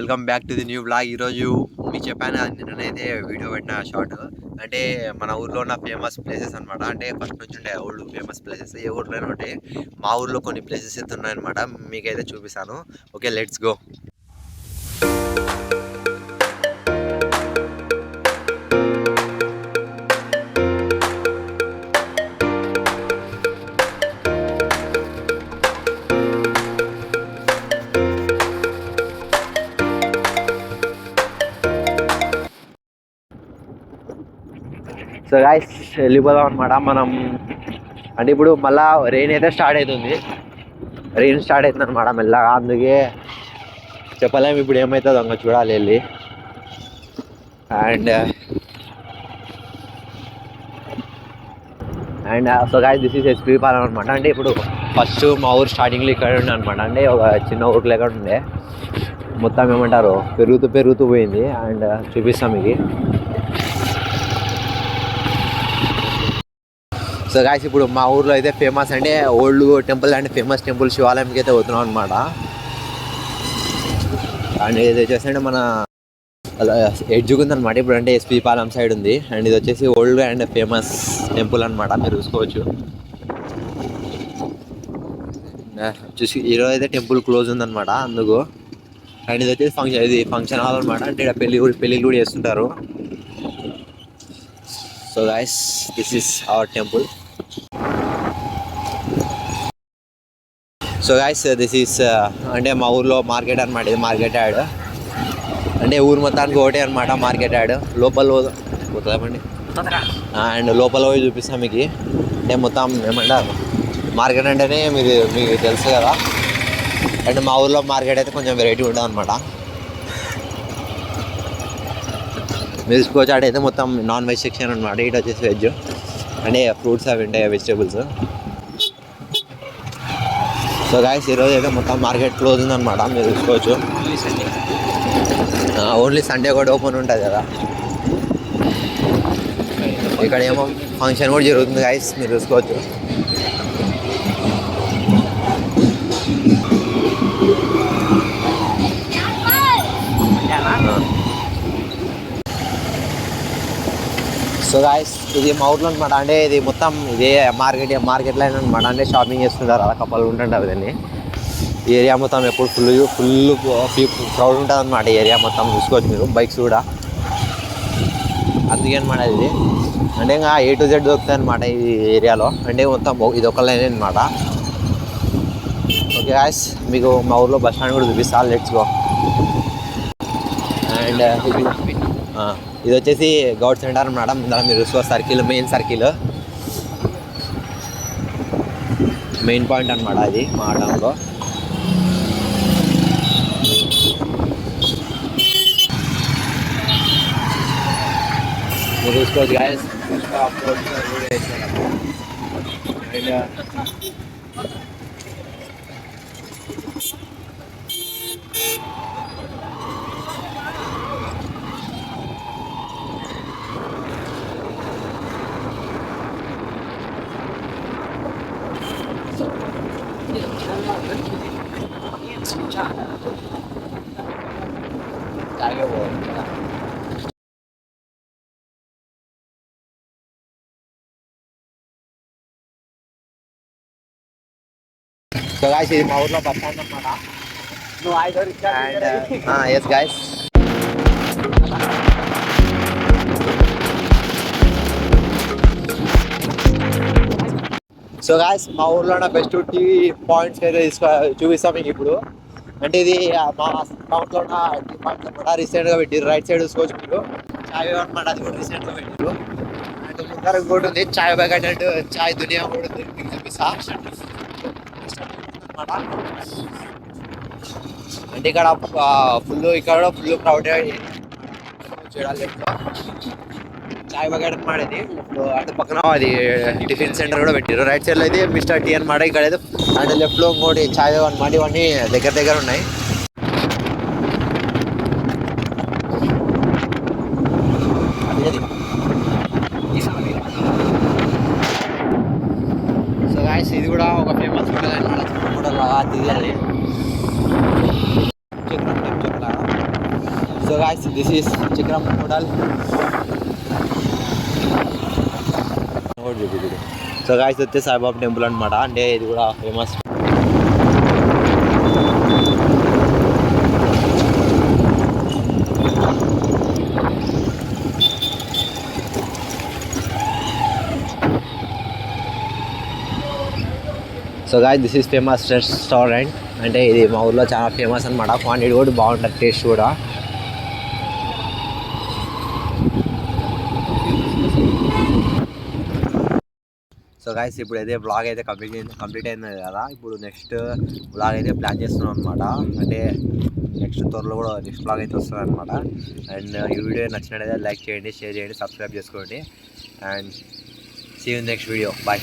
Welcome back to the new blog. ఈరోజు మీకు చెప్పాను నిన్ననైతే వీడియో పెట్టిన షార్ట్ అంటే మన ఊర్లో ఉన్న ఫేమస్ ప్లేసెస్ అనమాట. అంటే ఫస్ట్ నుంచి ఉండే ఓల్డ్ ఫేమస్ ప్లేసెస్ ఏ ఊర్లోనే ఉంటాయి. మా ఊర్లో కొన్ని ప్లేసెస్ అయితే ఉన్నాయన్నమాట. మీకైతే చూపిస్తాను. Okay, let's go. So guys వెళ్ళిపోదాం అనమాట మనం. అంటే ఇప్పుడు మళ్ళా రెయిన్ అయితే స్టార్ట్ అవుతుంది. రెయిన్ స్టార్ట్ అవుతుంది అనమాట మెల్లగా. అందుకే చెప్పలేము ఇప్పుడు ఏమవుతుందో ఇంకా చూడాలి వెళ్ళి. And so guys this is SP Palem అనమాట. అంటే ఇప్పుడు ఫస్ట్ మా ఊరు స్టార్టింగ్లో ఇక్కడ ఉండే అనమాట. అంటే ఒక చిన్న ఊరు లెక్క ఉండే, మొత్తం ఏమంటారు పెరుగుతూ పోయింది. అండ్ చూపిస్తాం మీకు. సో గాయస్ ఇప్పుడు మా ఊర్లో అయితే ఫేమస్ అంటే old temple and famous temple శివాలయంకి అయితే పోతున్నాం అనమాట. అండ్ ఇది వచ్చేసి అంటే మన ఎడ్జుకు ఉందన్నమాట. ఇప్పుడు అంటే ఎస్పీ పాలెం సైడ్ ఉంది. అండ్ ఇది వచ్చేసి ఓల్డ్ అండ్ ఫేమస్ టెంపుల్ అనమాట, మీరు చూసుకోవచ్చు. చూసి ఈరోజు అయితే టెంపుల్ క్లోజ్ ఉందన్నమాట అందుకు. అండ్ ఇది వచ్చేసి ఇది ఫంక్షన్ హాల్ అనమాట. అంటే ఇక్కడ పెళ్ళిళ్ళు కూడా చేస్తుంటారు. So guys this is our temple. So guys this is అంటే మా ఊర్లో మార్కెట్ అనమాట. ఇది మార్కెట్ యాడ్ అంటే ఊరు మొత్తానికి ఒకటే అనమాట మార్కెట్ యాడ్. లోపల పోతామండి అండ్ లోపల పోయి చూపిస్తాం మీకు. అంటే మొత్తం ఏమంటారు మార్కెట్ అంటేనే మీకు తెలుసు కదా. అండ్ మా ఊర్లో మార్కెట్ అయితే కొంచెం వెరైటీ ఉంటుంది అనమాట. మీరు చూసుకోవచ్చు అటైతే మొత్తం నాన్ వెజ్ సెక్షన్ అనమాట. ఇటు వచ్చేసి వెజ్ అంటే ఫ్రూట్స్ అవి ఉంటాయి, వెజిటేబుల్స్. సో గాయస్ ఈరోజు అయితే మొత్తం మార్కెట్ క్లోజ్ ఉందన్నమాట, మీరు చూసుకోవచ్చు. ఓన్లీ సండే కూడా ఓపెన్ ఉంటుంది కదా. ఇక్కడ ఏమో ఫంక్షన్ కూడా జరుగుతుంది గాయస్, మీరు చూసుకోవచ్చు. సో గాయస్ ఇది మా ఊర్లో అనమాట. అంటే ఇది మొత్తం ఇదే మార్కెట్ లైన్ అనమాట. అంటే షాపింగ్ చేస్తుంటారు అలా కప్పలు ఉంటుంటారు. దాన్ని ఈ ఏరియా మొత్తం ఎప్పుడు ఫుల్ క్రౌడ్ ఉంటుంది అనమాట. ఈ ఏరియా మొత్తం చూసుకోవచ్చు మీరు, బైక్స్ కూడా. అందుకే అనమాట ఇది. అంటే ఇంకా A to Z దొరుకుతాయి అనమాట ఈ ఏరియాలో. అంటే మొత్తం ఇది ఒక లైన్ అనమాట. ఓకే గాయస్ మీకు మా ఊర్లో బస్ స్టాండ్ కూడా చూపిస్తాను, లెట్స్ గో. అండ్ ఇది వచ్చేసి గౌడ్ సెంటర్ అనమాట. ముందర మీరు సర్కిల్, మెయిన్ పాయింట్ అనమాట అది మా టౌన్లో. మీరు చూసుకోవచ్చు గాయస్. సో గాయస్ ఇది మా ఊర్లో బస్ స్టాండ్ అనమాట. And yes guys so guys మా ఊర్లో ఉన్న బెస్ట్ టీ పాయింట్స్ అయితే చూపిస్తాం మీకు ఇప్పుడు. అంటే ఇది మా టౌన్లో ఉన్న టీ పాయింట్స్ అనమాట. రీసెంట్గా పెట్టారు, రైట్ సైడ్ చూసుకోవచ్చు మీరు. చాయ్ అనమాట, అది కూడా రీసెంట్గా పెట్టారు. అండ్ ముందర ఇంకోటి ఉంది చాయ్ ప్యాకెట్ అండ్ చాయ్ దునియా కూడా ఉంది, మీకు చూపిస్తా అనమాట. అంటే ఇక్కడ ఫుల్ క్రౌడెడ్ చూడాలి. చాయ్ బగేట్ అనమాట ఇది. అటు పక్కన అది టిఫిన్ సెంటర్ కూడా పెట్టారు. రైట్ సైడ్ లో అయితే మిస్టర్ టీ అనమాట. ఇక్కడ అయితే అండ్ లెఫ్ట్ లో ఇంకోటి చాయ్ అనమాట. ఇవన్నీ దగ్గర ఉన్నాయి. సో గాయస్ ఇది కూడా ఒక ఫేమస్ హోటల్ అనమాట. హోటల్ లాగా తిరిగి గాయ్స్ దిస్ ఈస్ చక్రం హోటల్. సో గాయ్స్ వచ్చే సాయిబాబా టెంపుల్ అనమాట. అంటే ఇది కూడా famous. So guys this is famous restaurant. అంటే ఇది మా ఊర్లో చాలా ఫేమస్ అనమాట. క్వాంటిటీ కూడా బాగుంటుంది, టేస్ట్ కూడా. సో గాయ్స్ ఇప్పుడు అయితే బ్లాగ్ అయితే కంప్లీట్ అయింది కదా. ఇప్పుడు నెక్స్ట్ బ్లాగ్ అయితే ప్లాన్ చేస్తున్నాం అనమాట. అంటే నెక్స్ట్ త్వరలో కూడా నెక్స్ట్ బ్లాగ్ అయితే వస్తుంది అనమాట. అండ్ ఈ వీడియో నచ్చినట్టయితే లైక్ చేయండి, షేర్ చేయండి, సబ్స్క్రైబ్ చేసుకోండి. And see you next video. Bye.